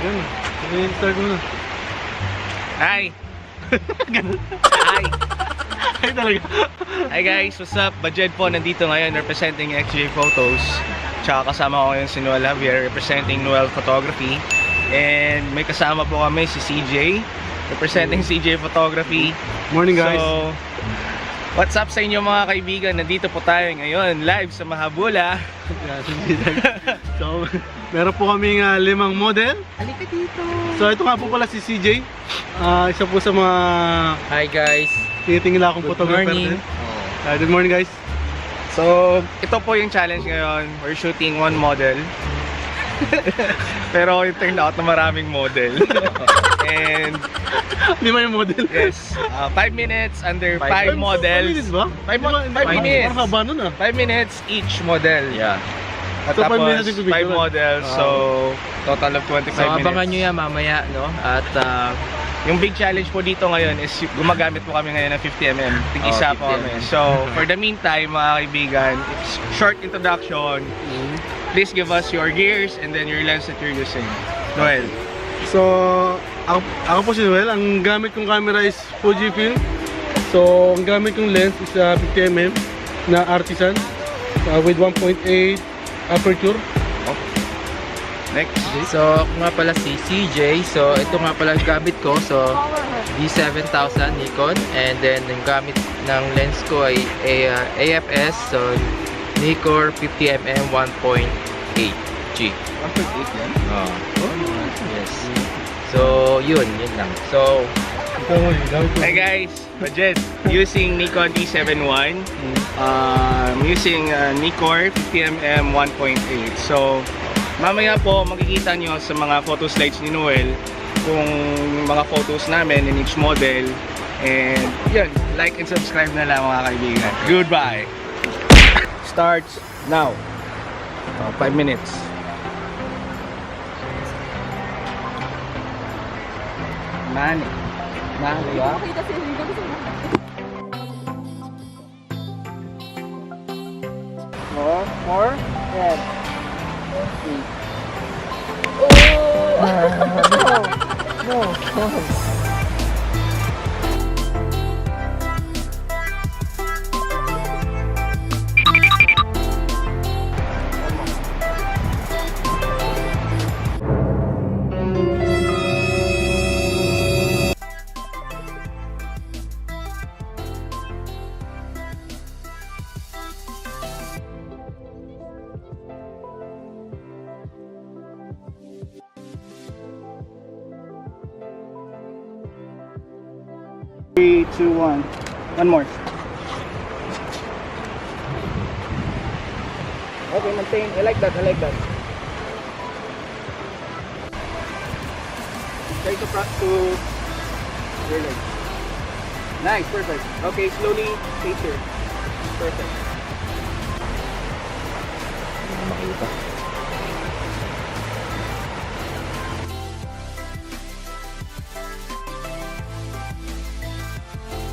Yun. I-start mo na. Hi! Hi! Ay talaga. Hi guys, what's up? Bajed po nandito ngayon representing XJ Photos. Tsaka kasama ko ngayon si Noel Javier representing Noel Photography. And may kasama po kami si CJ representing CJ Photography. Morning guys. So, what's up sa inyo mga kaibigan? Nandito po tayo ngayon live sa Mahabula. So, meron po kaming 5 model. Halika dito. So, ito nga po pala si CJ. Isa po sa mga Hi guys. tinitingala akong photographer morning. din. Good morning guys. So, ito po yung challenge ngayon. We're shooting one model. Pero it turned out na maraming model. And Di ba yung model? yes, 5 minutes under 5 Five models. 5 minutes ba? 5 minutes. Parang haba nun 5 minutes each model. Yeah. At So, 5 tapos minutes yung 5 pipicturean. models, so total of 25 So abangan nyo minutes. yan mamaya, no? At Yung big challenge po dito ngayon is gumagamit po kami ngayon ng 50mm. Tig-isa po 50mm. kami. So, for the meantime, mga kaibigan, it's short introduction. Please give us your gears and then your lens that you're using. Noel. So, ako po si Noel. Ang gamit kong camera is Fujifilm. So, ang gamit kong lens is 50mm na Artisan with 1.8 aperture. Next. so ako nga pala si CJ. So ito nga pala gamit ko. So D7000 Nikon, and then yung gamit ng lens ko ay AFS, so Nikkor 50mm 1.8G. 1.8 yan? Oh. Yes. So yun lang. So Ito mo, gamit ko. Hi guys, Bajed. Using Nikon D71. Using Nikkor 50mm 1.8. So, mamaya po makikita nyo sa mga photo slides ni Noel kung yung mga photos namin in each model. And yun, like and subscribe na lang mga kaibigan. Goodbye! Starts now. 5 minutes. Mani. Mani ba? More? Yes. Three, two, one. One more. Okay, maintain. I like that. I like that. Try to press to your leg. Nice, perfect. Okay, slowly face here. Perfect. makita.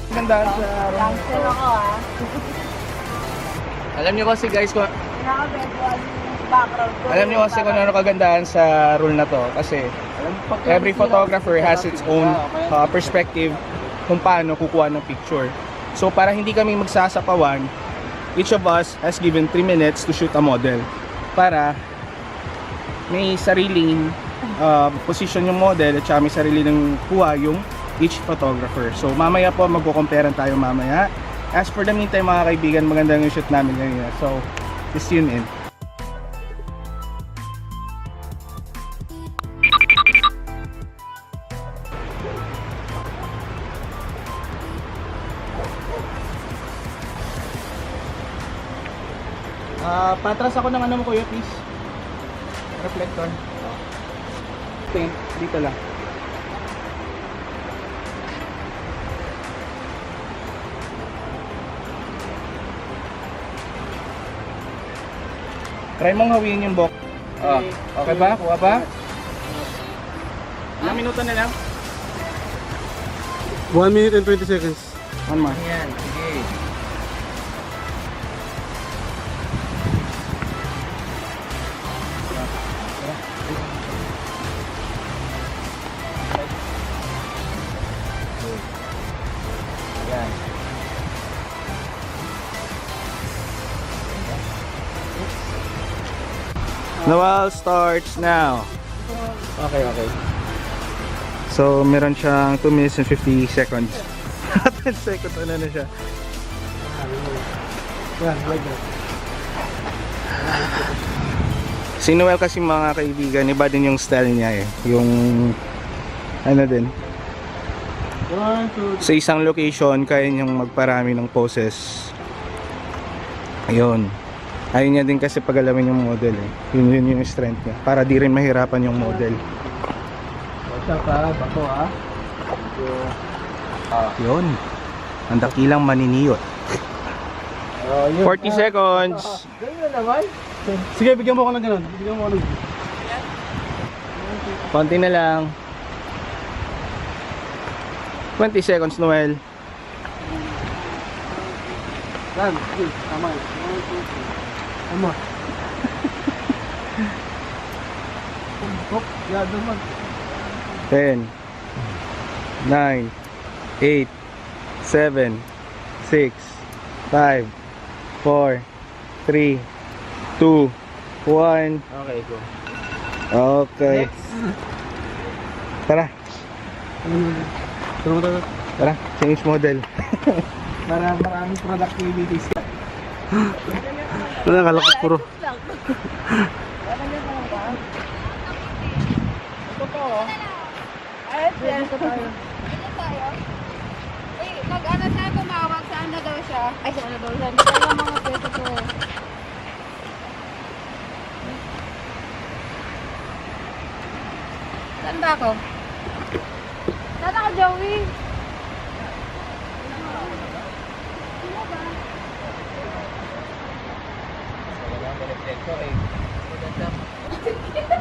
Ganda sa Gangster ako ah. Alam niyo kasi guys, kung Nakabedwal yung background ko. alam niyo kasi kung ano kagandahan sa rule na to kasi every photographer has its own perspective kung paano kukuha ng picture. So para hindi kami magsasapawan, each of us has given 3 minutes to shoot a model para may sariling position yung model at saka may sarili ng kuha yung each photographer. So mamaya po magko-compare tayo mamaya. As for the meantime mga kaibigan, maganda yung shoot namin ngayon. So just tune in. Patras ako ng ano mo kuya, please. Reflector. Tingin, dito lang. Try mong hawiin yung box. Oh, okay ba? Kuha ba? Ilang minuto na lang? 1 minute and 20 seconds. One more. Yan, sige. Noel starts now. Okay, okay. So, meron siyang 2 minutes and 50 seconds. 10 seconds, ano na siya? Yan, like that. Si Noel kasi mga kaibigan, iba din yung style niya eh. Yung, ano din, 1, 2, sa isang location, kaya niyang magparami ng poses. Ayun. Ayun niya din kasi pag-alamin yung model eh. Yun yung strength niya. Para di rin mahirapan yung model. Saka, bako ah. Yun. Ang dakilang maniniyot. 40 seconds. Ganyan na naman. sige, bigyan mo ako ng ganun. Bigyan mo ako ng Konti na lang. 20 seconds, Noel. yan. Sige, tama yun. 1, 2, 3. Tama. Hop, yan naman. 10 9 8 7 6 5 4 3 2 1. Okay, go. Okay. Tara, Tulungan tayo. tara, change model. Para maraming productivities. Wala, kala ko puro. Ayun, tayo. Nag-ano siya, tumawag. Saan na daw siya? Ay, saan na daw siya? Hindi tayo mga pwesto ko. Saan ba ako? Saan ako, Joey?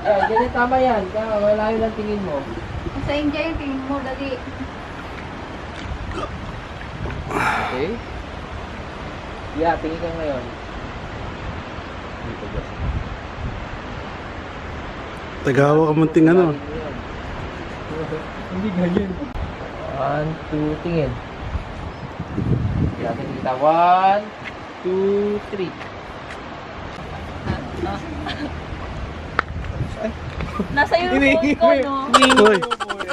Ganyan, tama yan. Wala yun ang tingin mo. Sa India yung tingin mo, dali. Okay? Yeah, tingin ka ngayon. Tagawa ka munting ano. Hindi ganyan. 1, 2, tingin. Natin kita. 1, 2, 3. Nasa yung phone ko, no? Hoy,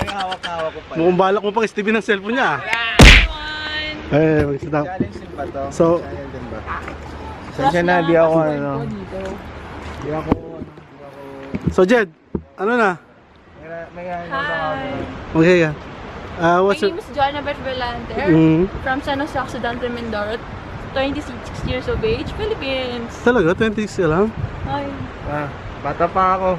Hawak-hawak ko pa. mukhang balak mo pang Steven ng cellphone niya. Eh, mag-stop. Challenge din ba to? So- Challenge din ba? Sensya na, di ako ano. Di ako. So, Jed, ano na? May Hi. Okay ka. What's My your... name is Joanna Beth Berlander from San Jose Occidental, Mindoro, 26 years of age, Philippines. Talaga? 26 ka lang? Ay, Bata pa ako.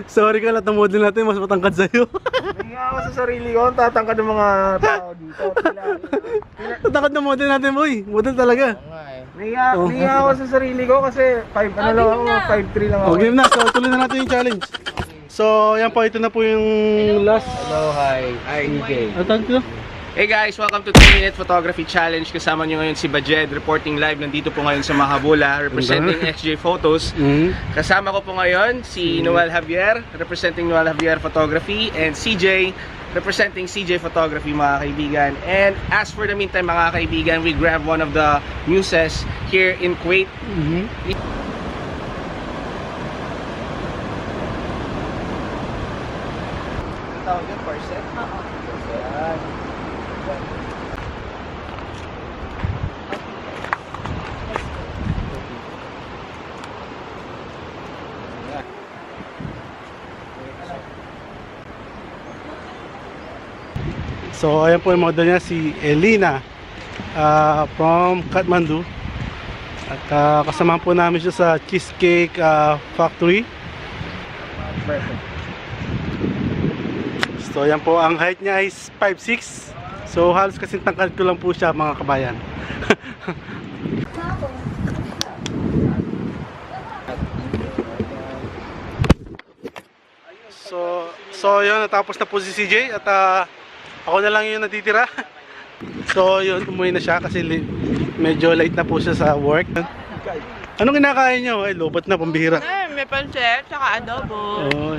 Sorry ka, lahat ng model natin mas matangkad sa'yo. Nahiya ako sa sarili ko. Ang tatangkad ng mga tao dito. Tatangkad ng model natin, boy. Model talaga. Nahiya ako sa sarili ko kasi 5 ano lang ako, 5'3 lang ako. Okay na, so tuloy na natin yung challenge. So, yan po, ito na po yung last... Hello, hi. DJ. Ano tawag dito? Hey guys, welcome to 2-Minute Photography Challenge. Kasama nyo ngayon si Bajed, reporting live. Nandito po ngayon sa Mahabula, representing XJ Photos. Kasama ko po ngayon si Noel Javier, representing Noel Javier Photography, and CJ, representing CJ Photography, mga kaibigan. And as for the meantime, mga kaibigan, we grab one of the muses here in Kuwait. Tawag yun, Parset? Oo. So, ayan po yung model niya, si Elina from Kathmandu. At kasama po namin siya sa Cheesecake Factory. So, ayan po, ang height niya is 5'6". So, halos kasing tangkad ko lang po siya, mga kabayan. So yun, natapos na po si CJ at ako na lang yung natitira. So yun, umuwi na siya kasi medyo late na po siya sa work. Anong kinakain nyo? Ay, lobat na, pambihira. may pancet, saka adobo. Oh,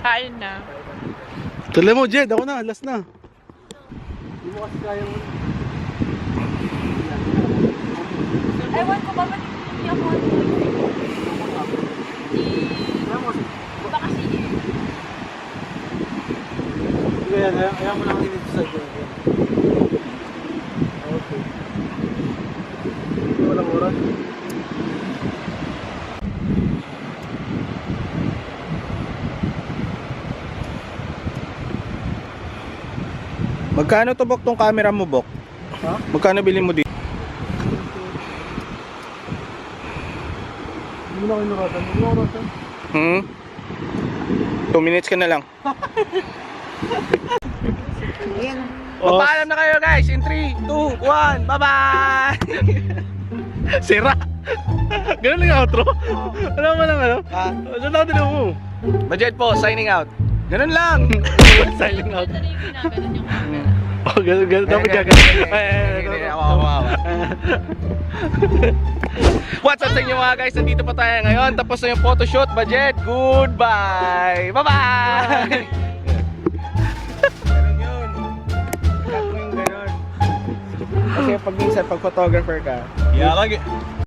Kain na. tuloy mo, Jed, ako na, last na. Hindi mo kasi kaya mo. Ewan ko ba, ba't hindi ako Tara. Magkano to, Bok, tong camera mo, Bok? Ha? Magkano bilhin mo dito? Hindi mo na kayo nakatan. Hindi mo na nakatan. 2 minutes ka na lang. Paalam na kayo, guys, in 3, 2, 1, bye-bye! Sira! Ganun lang yung outro? Ano mo lang ano? Ano lang din mo? Budget po, signing out. Ganun lang! Signing out. Ito na yung ginaganon yung camera. Oh, ganun. Dapat What's up sa inyo mga guys? Nandito pa tayo ngayon. Tapos na yung photoshoot. Budget, goodbye! Bye-bye! Ganun yun. Cut mo yung ganun. Kasi pag minsan, pag photographer ka,